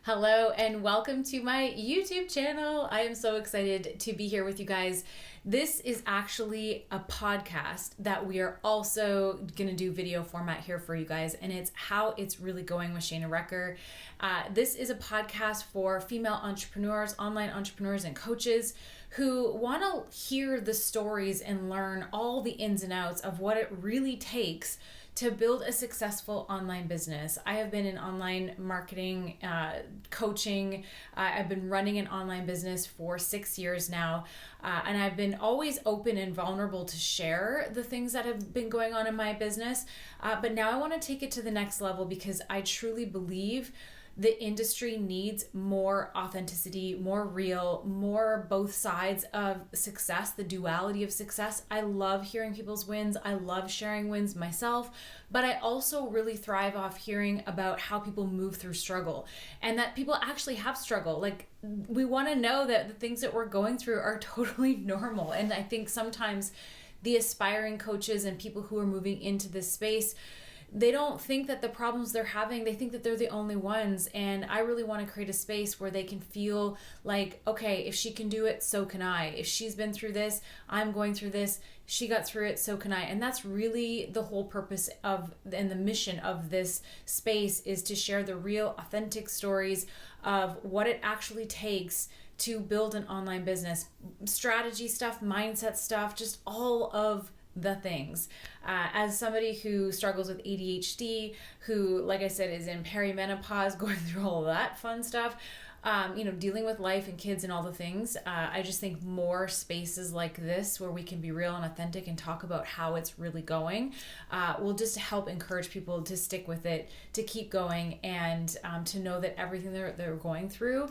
Hello and welcome to my YouTube channel. I am so excited to be here with you guys. This is actually a podcast that we are also going to do video format here for you guys, and it's how it's really going with Shana Recker. This is a podcast for female entrepreneurs, online entrepreneurs, and coaches who want to hear the stories and learn all the ins and outs of what it really takes to build a successful online business. I have been in online marketing, coaching. I've been running an online business for 6 years now. And I've been always open and vulnerable to share the things that have been going on in my business. But now I want to take it to the next level because I truly believe the industry needs more authenticity, more real, more both sides of success, the duality of success. I love hearing people's wins. I love sharing wins myself, but I also really thrive off hearing about how people move through struggle and that people actually have struggle. Like, we want to know that the things that we're going through are totally normal. And I think sometimes the aspiring coaches and people who are moving into this space, they don't think that the problems they're having, they think that they're the only ones. And I really want to create a space where they can feel like, okay, if she can do it, so can I. If she's been through this, I'm going through this, she got through it, so can I. And that's really the whole purpose of and the mission of this space, is to share the real, authentic stories of what it actually takes to build an online business. Strategy stuff, mindset stuff, just all of the things. As somebody who struggles with ADHD, who, like I said, is in perimenopause, going through all of that fun stuff, dealing with life and kids and all the things, I just think more spaces like this where we can be real and authentic and talk about how it's really going will just help encourage people to stick with it, to keep going, and to know that everything they're going through,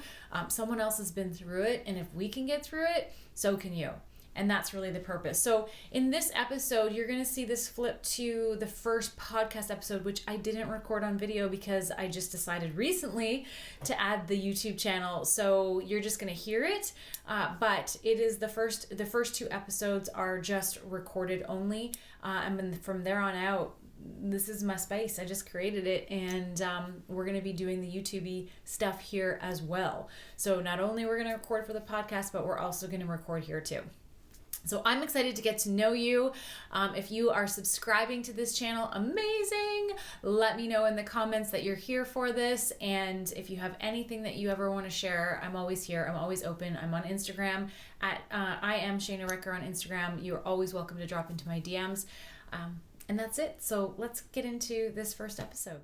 someone else has been through it, and if we can get through it, so can you. And that's really the purpose. So in this episode, you're going to see this flip to the first podcast episode, which I didn't record on video because I just decided recently to add the YouTube channel. So you're just going to hear it. But it is the first two episodes are just recorded only. And then from there on out, this is my space. I just created it, and we're going to be doing the YouTube-y stuff here as well. So not only we're going to record for the podcast, but we're also going to record here too. So I'm excited to get to know you. If you are subscribing to this channel, amazing. Let me know in the comments that you're here for this. And if you have anything that you ever want to share, I'm always here. I'm always open. I'm on Instagram at I am Shana Recker on Instagram. You're always welcome to drop into my DMs. And that's it. So let's get into this first episode.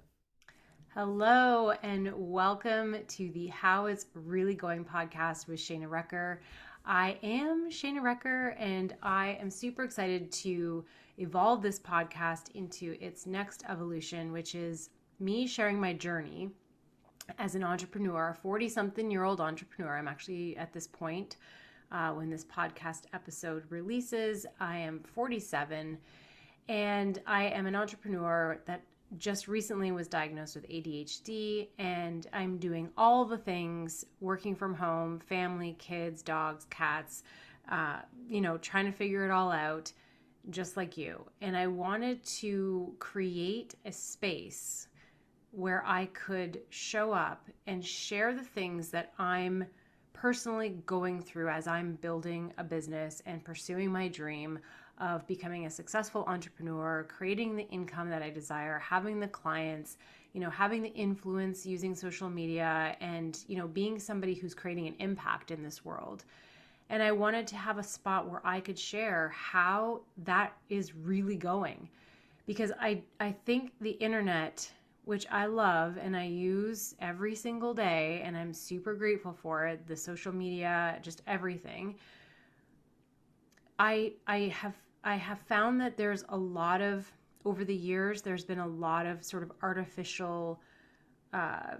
Hello and welcome to the How It's Really Going podcast with Shana Recker. I am Shana Recker, and I am super excited to evolve this podcast into its next evolution, which is me sharing my journey as an entrepreneur, 40-something-year-old entrepreneur. I'm actually at this point, when this podcast episode releases, I am 47, and I am an entrepreneur that just recently was diagnosed with ADHD, and I'm doing all the things, working from home, family, kids, dogs, cats, trying to figure it all out, just like you. And I wanted to create a space where I could show up and share the things that I'm personally going through as I'm building a business and pursuing my dream of becoming a successful entrepreneur, creating the income that I desire, having the clients, having the influence using social media, and, being somebody who's creating an impact in this world. And I wanted to have a spot where I could share how that is really going. Because I think the internet, which I love and I use every single day, and I'm super grateful for it, the social media, just everything, I have found that there's a lot of, over the years, there's been a lot of sort of artificial, I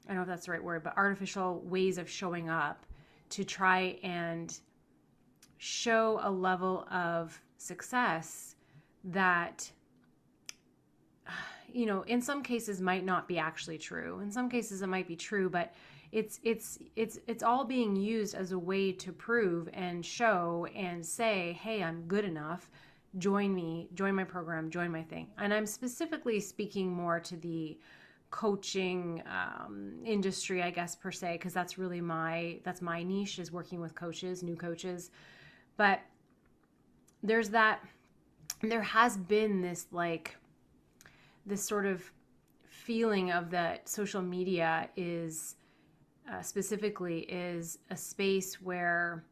don't know if that's the right word, but artificial ways of showing up to try and show a level of success that, in some cases might not be actually true. In some cases it might be true, but it's all being used as a way to prove and show and say, hey, I'm good enough. Join me, join my program, join my thing. And I'm specifically speaking more to the coaching industry, I guess, per se, because that's really that's my niche, is working with coaches, new coaches. But there has been this sort of feeling of that social media is specifically is a space where,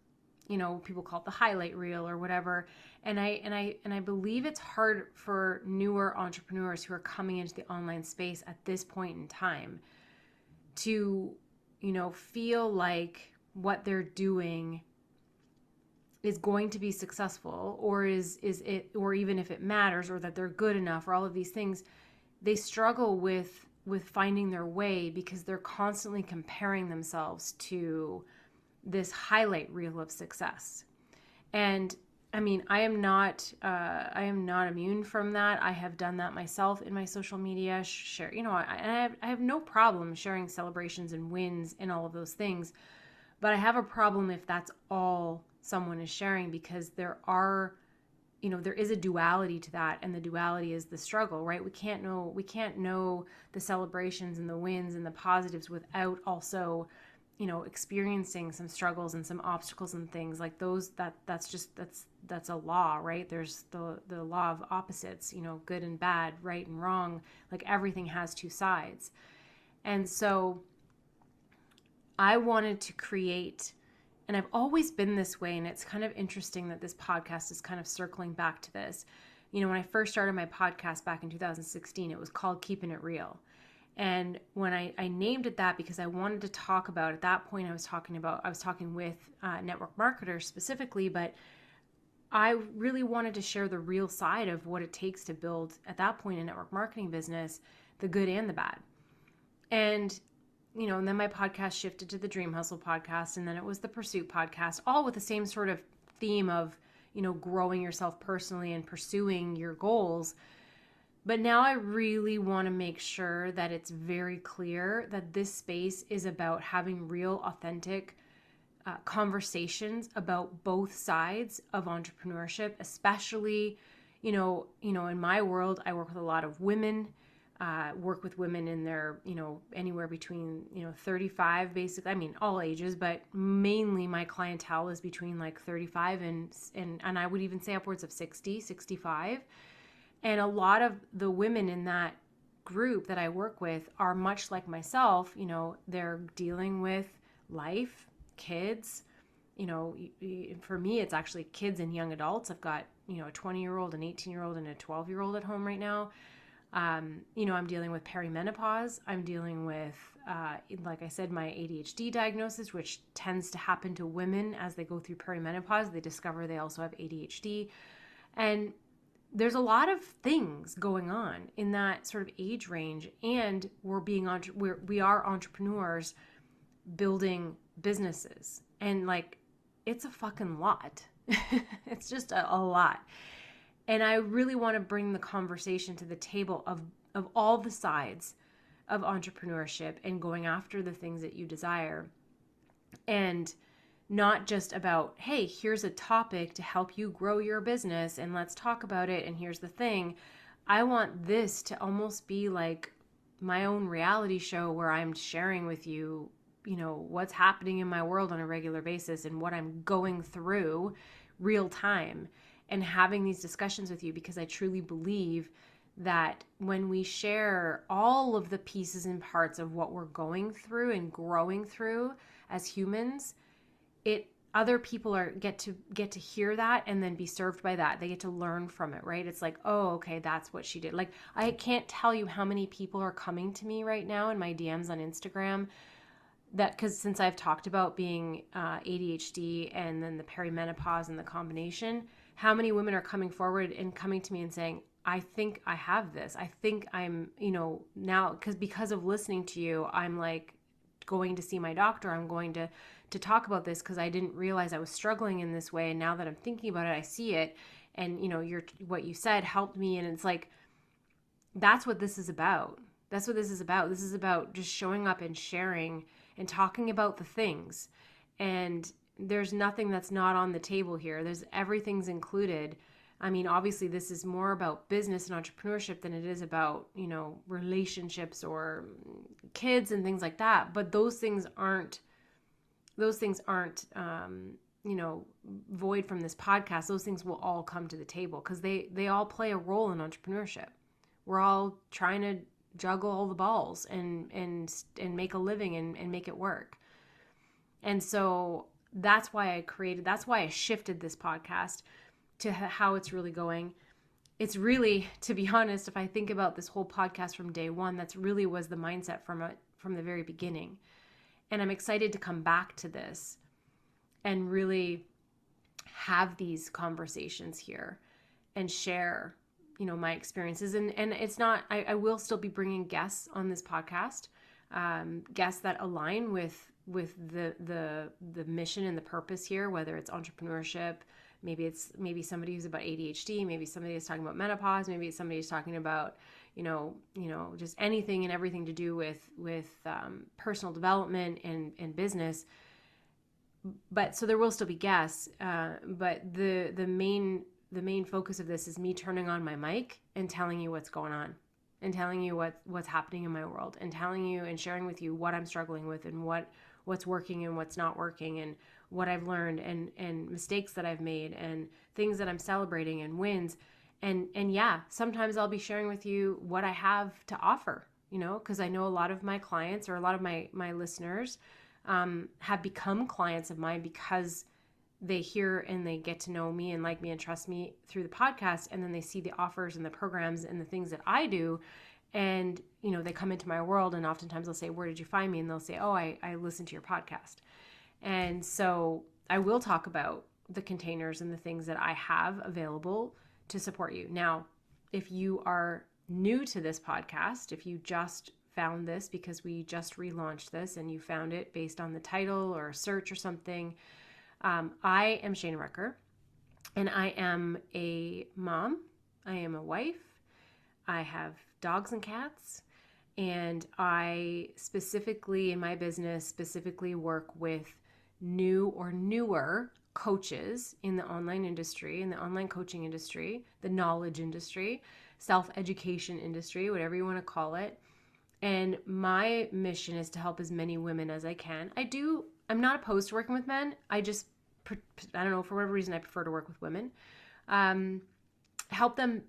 people call it the highlight reel or whatever. And I believe it's hard for newer entrepreneurs who are coming into the online space at this point in time to, feel like what they're doing is going to be successful, or is it, or even if it matters, or that they're good enough, or all of these things. They struggle with finding their way because they're constantly comparing themselves to this highlight reel of success. And I mean, I am not immune from that. I have done that myself in my social media. Share, I have no problem sharing celebrations and wins and all of those things, but I have a problem if that's all someone is sharing, because there is a duality to that, and the duality is the struggle, right? We can't know the celebrations and the wins and the positives without also, experiencing some struggles and some obstacles and things like those. That's a law, right? There's the law of opposites, good and bad, right and wrong. Like, everything has two sides. And so I wanted to create, and I've always been this way, and it's kind of interesting that this podcast is kind of circling back to this. When I first started my podcast back in 2016, it was called Keeping It Real. And when I named it that, because I wanted to talk about, at that point I was talking with network marketers specifically, but I really wanted to share the real side of what it takes to build, at that point, a network marketing business, the good and the bad. And and then my podcast shifted to the Dream Hustle podcast, and then it was the Pursuit podcast, all with the same sort of theme of, growing yourself personally and pursuing your goals. But now I really want to make sure that it's very clear that this space is about having real, authentic conversations about both sides of entrepreneurship, especially, in my world, I work with a lot of women. Work with women in their, anywhere between, 35, basically. I mean, all ages, but mainly my clientele is between like 35 and I would even say upwards of 60, 65. And a lot of the women in that group that I work with are much like myself. They're dealing with life, kids. For me, it's actually kids and young adults. I've got, a 20-year-old, an 18-year-old, and a 12-year-old at home right now. I'm dealing with perimenopause. I'm dealing with, like I said, my ADHD diagnosis, which tends to happen to women as they go through perimenopause. They discover they also have ADHD. And there's a lot of things going on in that sort of age range. And we are entrepreneurs building businesses. And like, it's a fucking lot. It's just a lot. And I really want to bring the conversation to the table of all the sides of entrepreneurship and going after the things that you desire. And not just about, hey, here's a topic to help you grow your business and let's talk about it. And here's the thing. I want this to almost be like my own reality show where I'm sharing with you, what's happening in my world on a regular basis and what I'm going through real time, and having these discussions with you, because I truly believe that when we share all of the pieces and parts of what we're going through and growing through as humans, other people get to hear that and then be served by that. They get to learn from it, right? It's like, oh, okay, that's what she did. Like, I can't tell you how many people are coming to me right now in my DMs on Instagram, that because since I've talked about being ADHD and then the perimenopause and the combination, how many women are coming forward and coming to me and saying, I think I have this. I think I'm, now because of listening to you, I'm like going to see my doctor. I'm going to talk about this because I didn't realize I was struggling in this way. And now that I'm thinking about it, I see it. And, what you said helped me. And it's like, that's what this is about. That's what this is about. This is about just showing up and sharing and talking about the things. And there's nothing that's not on the table here. Everything's included. I mean, obviously this is more about business and entrepreneurship than it is about, relationships or kids and things like that. But those things aren't void from this podcast. Those things will all come to the table because they all play a role in entrepreneurship. We're all trying to juggle all the balls and make a living and make it work. And so that's why I shifted this podcast to how it's really going. It's really, to be honest, if I think about this whole podcast from day one, that's really was the mindset from the very beginning. And I'm excited to come back to this and really have these conversations here and share, my experiences. And it's not, I will still be bringing guests on this podcast, guests that align with the mission and the purpose here, whether it's entrepreneurship, maybe somebody who's about ADHD, maybe somebody is talking about menopause, maybe it's somebody who's talking about, just anything and everything to do with personal development and business. But so there will still be guests, but the main focus of this is me turning on my mic and telling you what's going on, and telling you what's happening in my world, and telling you and sharing with you what I'm struggling with and what's working and what's not working, and what I've learned and mistakes that I've made and things that I'm celebrating and wins. And yeah, sometimes I'll be sharing with you what I have to offer, because I know a lot of my clients or a lot of my listeners have become clients of mine because they hear and they get to know me and like me and trust me through the podcast. And then they see the offers and the programs and the things that I do. And, they come into my world, and oftentimes they'll say, "Where did you find me?" And they'll say, "Oh, I listened to your podcast." And so I will talk about the containers and the things that I have available to support you. Now, if you are new to this podcast, if you just found this because we just relaunched this and you found it based on the title or a search or something, I am Shana Recker, and I am a mom. I am a wife. I have dogs and cats, and I specifically, in my business, specifically work with new or newer coaches in the online industry, in the online coaching industry, the knowledge industry, self-education industry, whatever you want to call it. And my mission is to help as many women as I can. I'm not opposed to working with men. I don't know, for whatever reason, I prefer to work with women. Help them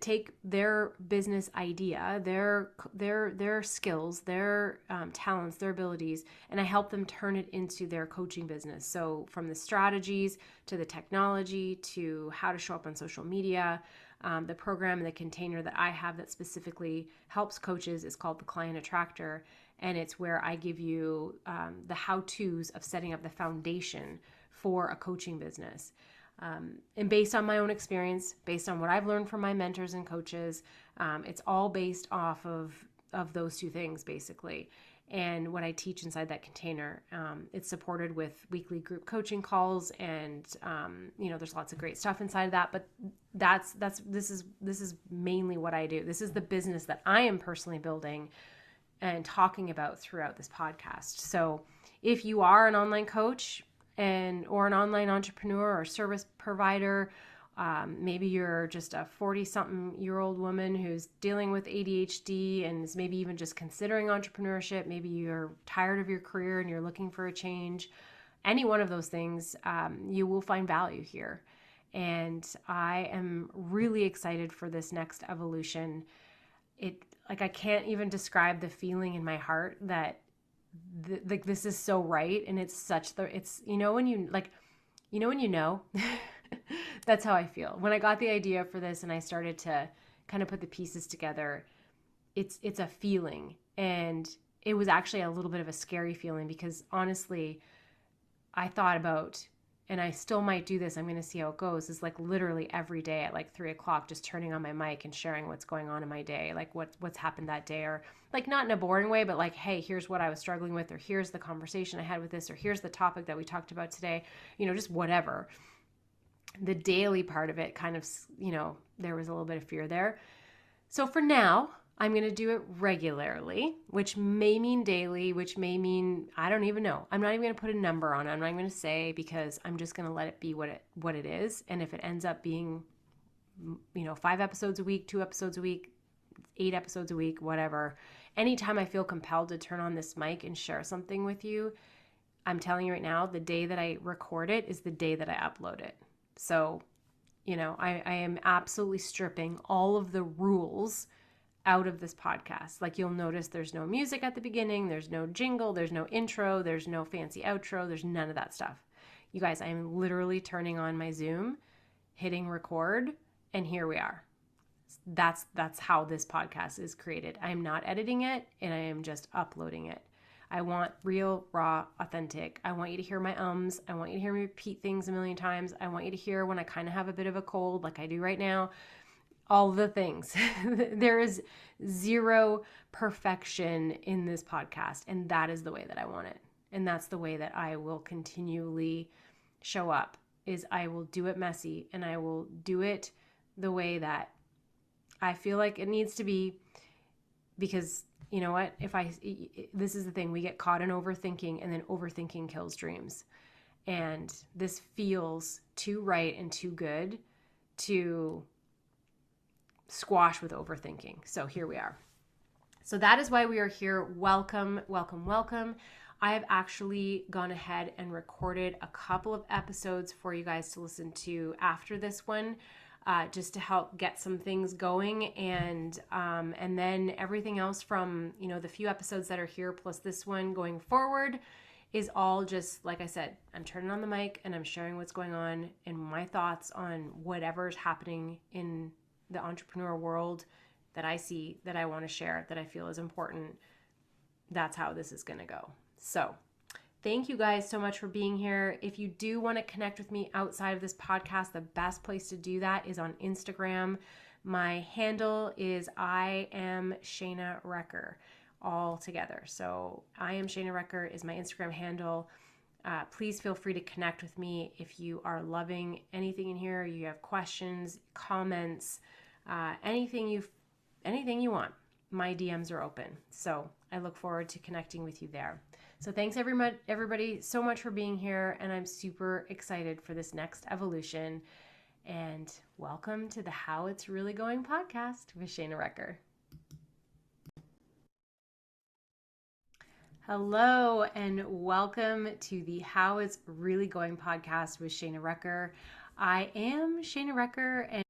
take their business idea, their skills, their talents, their abilities, and I help them turn it into their coaching business. So from the strategies to the technology to how to show up on social media, the program and the container that I have that specifically helps coaches is called the Client Attractor. And it's where I give you the how-tos of setting up the foundation for a coaching business. And based on my own experience, based on what I've learned from my mentors and coaches, it's all based off of those two things, basically. And what I teach inside that container, it's supported with weekly group coaching calls, and there's lots of great stuff inside of that. But this is mainly what I do. This is the business that I am personally building and talking about throughout this podcast. So if you are an online coach or an online entrepreneur or service provider, maybe you're just a 40-something-year-old woman who's dealing with ADHD and is maybe even just considering entrepreneurship. Maybe you're tired of your career and you're looking for a change. Any one of those things, you will find value here. And I am really excited for this next evolution. I can't even describe the feeling in my heart that this is so right, and it's when you know that's how I feel when I got the idea for this and I started to kind of put the pieces together. It's a feeling, and it was actually a little bit of a scary feeling because honestly I thought about, and I still might do this, I'm going to see how it goes, is like literally every day at like 3:00 just turning on my mic and sharing what's going on in my day, like what's happened that day, or like not in a boring way, but like, hey, here's what I was struggling with, or here's the conversation I had with this, or here's the topic that we talked about today, just whatever. The daily part of it kind of, there was a little bit of fear there. So for now, I'm going to do it regularly, which may mean daily, which may mean, I don't even know. I'm not even going to put a number on it. I'm not going to say, because I'm just going to let it be what it is. And if it ends up being 5 episodes a week, 2 episodes a week, 8 episodes a week, whatever. Anytime I feel compelled to turn on this mic and share something with you, I'm telling you right now, the day that I record it is the day that I upload it. So, I am absolutely stripping all of the rules out of this podcast. Like, you'll notice there's no music at the beginning, there's no jingle, there's no intro, there's no fancy outro, there's none of that stuff. You guys, I am literally turning on my Zoom, hitting record, and here we are. That's how this podcast is created. I am not editing it, and I am just uploading it. I want real, raw, authentic. I want you to hear my ums. I want you to hear me repeat things a million times. I want you to hear when I kind of have a bit of a cold like I do right now. All the things. There is zero perfection in this podcast, and that is the way that I want it. And that's the way that I will continually show up, is I will do it messy, and I will do it the way that I feel like it needs to be, because you know what? This is the thing, we get caught in overthinking, and then overthinking kills dreams. And this feels too right and too good to squash with overthinking. So here we are. So that is why we are here. Welcome, welcome, welcome. I have actually gone ahead and recorded a couple of episodes for you guys to listen to after this one, just to help get some things going, and then everything else from the few episodes that are here plus this one going forward is all just, like I said, I'm turning on the mic and I'm sharing what's going on and my thoughts on whatever's happening in the entrepreneur world that I see, that I want to share, that I feel is important. That's how this is going to go. So thank you guys so much for being here. If you do want to connect with me outside of this podcast, the best place to do that is on Instagram. My handle is I am Shana Recker, all together. So I am Shana Recker is my Instagram handle. Please feel free to connect with me if you are loving anything in here. You have questions, comments, anything you want. My DMs are open. So I look forward to connecting with you there. So thanks everybody so much for being here, and I'm super excited for this next evolution. And welcome to the How It's Really Going podcast with Shana Recker. Hello, and welcome to the How It's Really Going podcast with Shana Recker. I am Shana Recker,